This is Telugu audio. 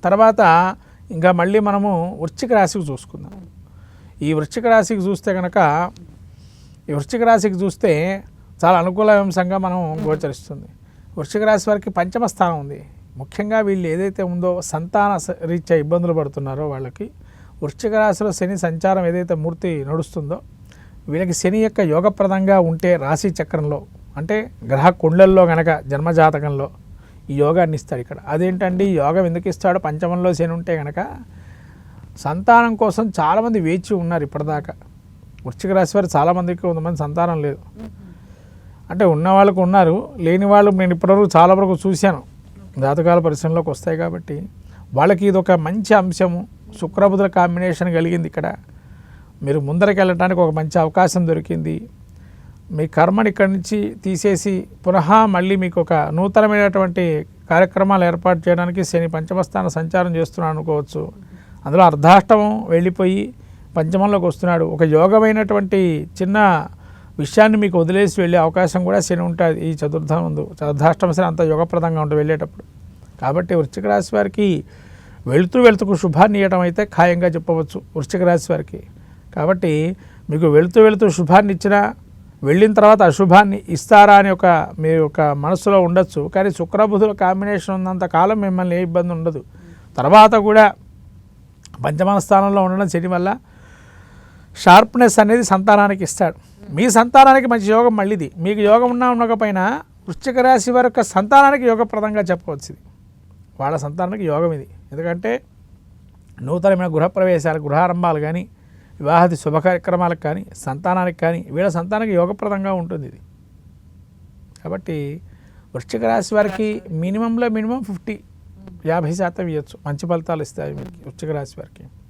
తర్వాత ఇంకా మళ్ళీ మనము వృశ్చిక రాశికి చూసుకుందాం. ఈ వృశ్చిక రాశికి చూస్తే కనుక చాలా అనుకూల అంశంగా మనం గోచరిస్తుంది. వృశ్చిక రాశి వారికి పంచమ స్థానం ఉంది. ముఖ్యంగా వీళ్ళు ఏదైతే ఉందో సంతాన రీత్యా ఇబ్బందులు పడుతున్నారో వాళ్ళకి వృశ్చిక రాశిలో శని సంచారం ఏదైతే మూర్తి నడుస్తుందో వీళ్ళకి శని యొక్క యోగప్రదంగా ఉంటే రాశి చక్రంలో అంటే గ్రహ కుండల్లో గనక జన్మజాతకంలో ఈ యోగాన్ని ఇస్తాడు. ఇక్కడ అదేంటండి యోగం ఎందుకు ఇస్తాడు? పంచమంలో శని ఉంటే కనుక సంతానం కోసం చాలామంది వేచి ఉన్నారు ఇప్పటిదాకా. వృశ్చిక రాశి వారు చాలామందికి కొంతమంది సంతానం లేదు, అంటే ఉన్న వాళ్ళకు ఉన్నారు, లేని వాళ్ళు నేను ఇప్పటివరకు చాలా వరకు చూశాను, జాతకాల పరిశ్రమలోకి వస్తాయి కాబట్టి వాళ్ళకి ఇది ఒక మంచి అంశము. శుక్రబుధుల కాంబినేషన్ కలిగింది. ఇక్కడ మీరు ముందరికి వెళ్ళటానికి ఒక మంచి అవకాశం దొరికింది. మీ కర్మని ఇక్కడి నుంచి తీసేసి పునః మళ్ళీ మీకు ఒక నూతనమైనటువంటి కార్యక్రమాలు ఏర్పాటు చేయడానికి శని పంచమస్థాన సంచారం చేస్తున్నాడు అనుకోవచ్చు. అందులో అర్ధాష్టమం వెళ్ళిపోయి పంచమంలోకి వస్తున్నాడు. ఒక యోగమైనటువంటి చిన్న విషయాన్ని మీకు వదిలేసి వెళ్ళే అవకాశం కూడా శని ఉంటుంది. ఈ చతుర్థాష్టమ శని అంత యోగప్రదంగా ఉంటుంది వెళ్ళేటప్పుడు. కాబట్టి వృశ్చిక రాశి వారికి వెళుతూ శుభాన్ని ఇవ్వడం అయితే ఖాయంగా చెప్పవచ్చు వృశ్చిక రాశి వారికి. కాబట్టి మీకు వెళుతూ శుభాన్ని ఇచ్చినా వెళ్ళిన తర్వాత అశుభాన్ని ఇస్తారా అని మీ యొక్క మనసులో ఉండొచ్చు. కానీ శుక్రబుధుల కాంబినేషన్ ఉన్నంత కాలం మిమ్మల్ని ఏ ఇబ్బంది ఉండదు. తర్వాత కూడా పంచమ స్థానంలో ఉండడం శని వల్ల షార్ప్నెస్ అనేది సంతానానికి ఇస్తాడు. మీ సంతానానికి మంచి యోగం మళ్ళీది. మీకు యోగం ఉండకపోయినా వృశ్చిక రాశి వారి యొక్క సంతానానికి యోగప్రదంగా చెప్పవచ్చు. ఇది వాళ్ళ సంతానానికి యోగం ఇది. ఎందుకంటే నూతనమైన గృహప్రవేశాలు, గృహారంభాలు కానీ, వివాహాది శుభ కార్యక్రమాలకు కానీ, సంతానానికి కానీ వీళ్ళ సంతానానికి యోగప్రదంగా ఉంటుంది ఇది. కాబట్టి వృశ్చిక రాశి వారికి మినిమం 50% ఇవ్వచ్చు, మంచి ఫలితాలు ఇస్తాయి మీకు వృశ్చిక రాశి వారికి.